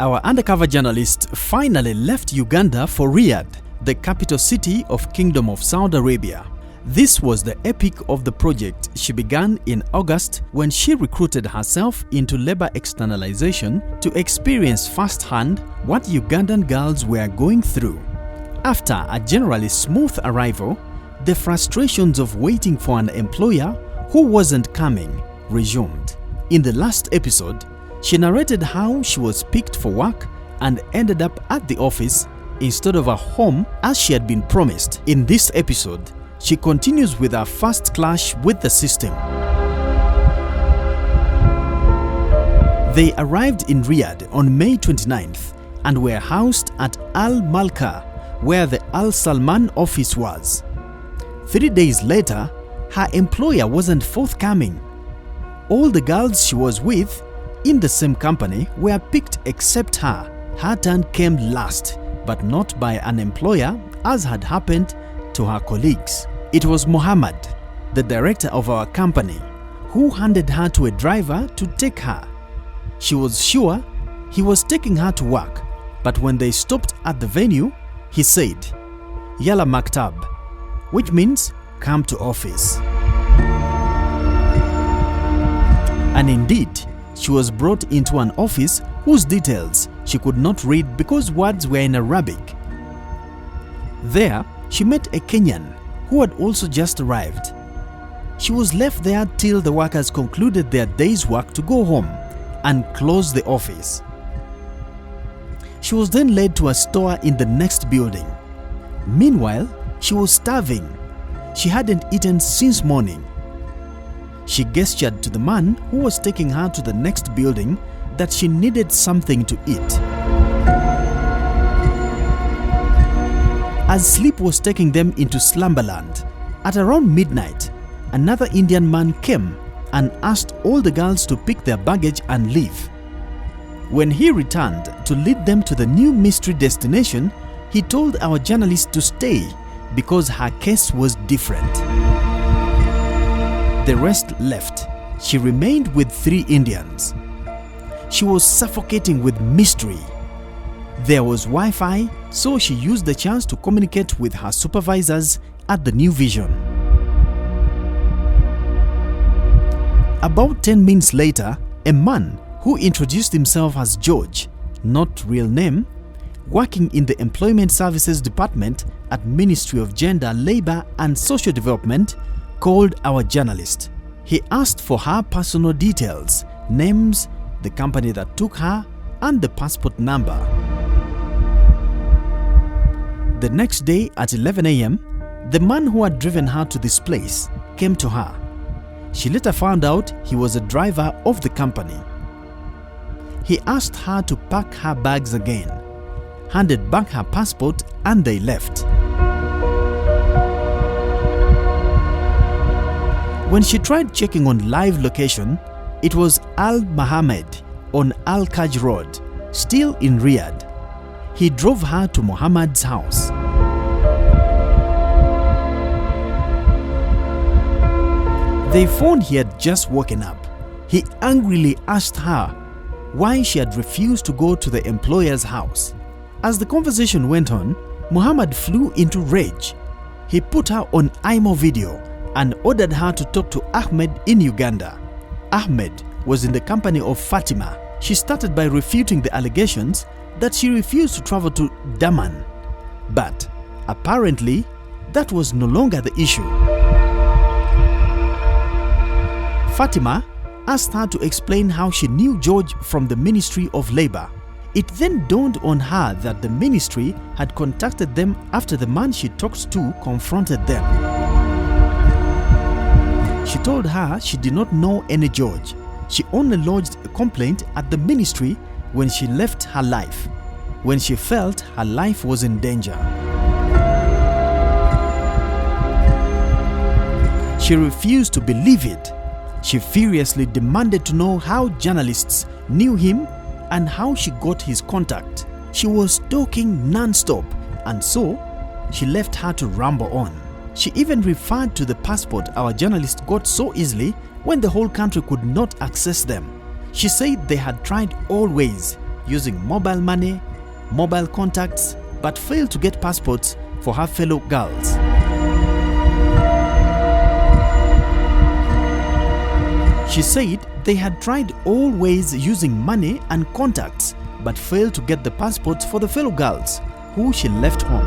Our undercover journalist finally left Uganda for Riyadh, the capital city of Kingdom of Saudi Arabia. This was the epic of the project she began in August when she recruited herself into labor externalization to experience firsthand what Ugandan girls were going through. After a generally smooth arrival, the frustrations of waiting for an employer who wasn't coming resumed. In the last episode, she narrated how she was picked for work and ended up at the office instead of a home as she had been promised. In this episode, she continues with her first clash with the system. They arrived in Riyadh on May 29th and were housed at Al Malka, where the Al Salman office was. 3 days later, her employer wasn't forthcoming. All the girls she was with in the same company were picked except her. Her turn came last, but not by an employer as had happened to her colleagues. It was Muhammad, the director of our company, who handed her to a driver to take her. She was sure he was taking her to work, but when they stopped at the venue, he said, "Yalla Maktab," which means come to office. And indeed, she was brought into an office whose details she could not read because words were in Arabic. There, she met a Kenyan who had also just arrived. She was left there till the workers concluded their day's work to go home and close the office. She was then led to a store in the next building. Meanwhile, she was starving. She hadn't eaten since morning. She gestured to the man who was taking her to the next building that she needed something to eat. As sleep was taking them into slumberland, at around midnight, another Indian man came and asked all the girls to pick their baggage and leave. When he returned to lead them to the new mystery destination, he told our journalist to stay because her case was different. The rest left. She remained with 3 Indians. She was suffocating with mystery. There was Wi-Fi, so she used the chance to communicate with her supervisors at the New Vision. About 10 minutes later, a man who introduced himself as George, not real name, working in the Employment Services Department at Ministry of Gender, Labor and Social Development, called our journalist. He asked for her personal details, names, the company that took her, and the passport number. The next day at 11 a.m., the man who had driven her to this place came to her. She later found out he was a driver of the company. He asked her to pack her bags again, handed back her passport, and they left. When she tried checking on live location, it was Al Mohammed on Al Kaj Road, still in Riyadh. He drove her to Muhammad's house. They found he had just woken up. He angrily asked her why she had refused to go to the employer's house. As the conversation went on, Muhammad flew into rage. He put her on IMO video and ordered her to talk to Ahmed in Uganda. Ahmed was in the company of Fatima. She started by refuting the allegations that she refused to travel to Daman. But apparently, that was no longer the issue. Fatima asked her to explain how she knew George from the Ministry of Labor. It then dawned on her that the ministry had contacted them after the man she talked to confronted them. She told her she did not know any George. She only lodged a complaint at the ministry when she left her life, when she felt her life was in danger. She refused to believe it. She furiously demanded to know how journalists knew him and how she got his contact. She was talking non-stop, and so she left her to ramble on. She even referred to the passport our journalist got so easily when the whole country could not access them. She said they had tried all ways, using mobile money, mobile contacts, but failed to get passports for her fellow girls. She said they had tried all ways using money and contacts but failed to get the passports for the fellow girls who she left home.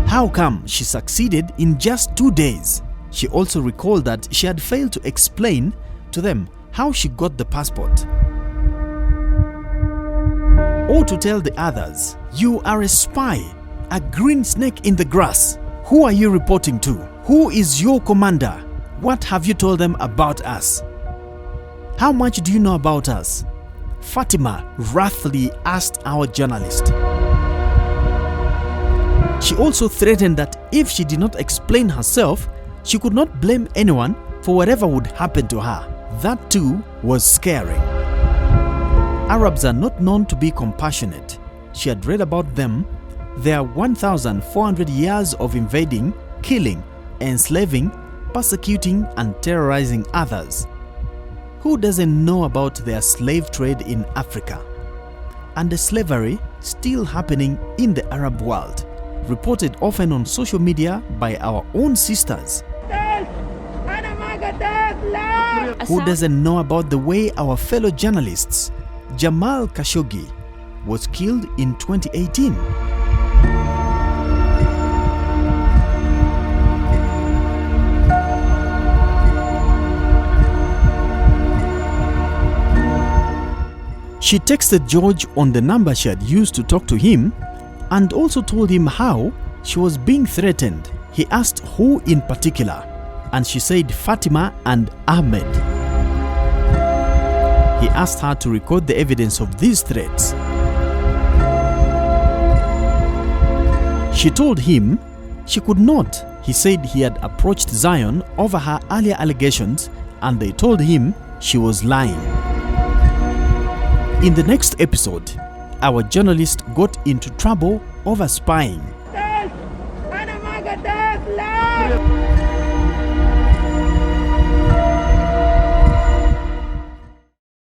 How come she succeeded in just 2 days? She also recalled that she had failed to explain to them how she got the passport. Or to tell the others, "You are a spy, a green snake in the grass. Who are you reporting to? Who is your commander? What have you told them about us? How much do you know about us?" Fatima wrathfully asked our journalist. She also threatened that if she did not explain herself, she could not blame anyone for whatever would happen to her. That too was scary. Arabs are not known to be compassionate. She had read about them. Their 1,400 years of invading, killing, enslaving, persecuting and terrorizing others. Who doesn't know about their slave trade in Africa? And the slavery still happening in the Arab world, reported often on social media by our own sisters. Who doesn't know about the way our fellow journalists, Jamal Khashoggi, was killed in 2018? She texted George on the number she had used to talk to him and also told him how she was being threatened. He asked who in particular, and she said Fatima and Ahmed. He asked her to record the evidence of these threats. She told him she could not. He said he had approached Zion over her earlier allegations and they told him she was lying. In the next episode, our journalist got into trouble over spying.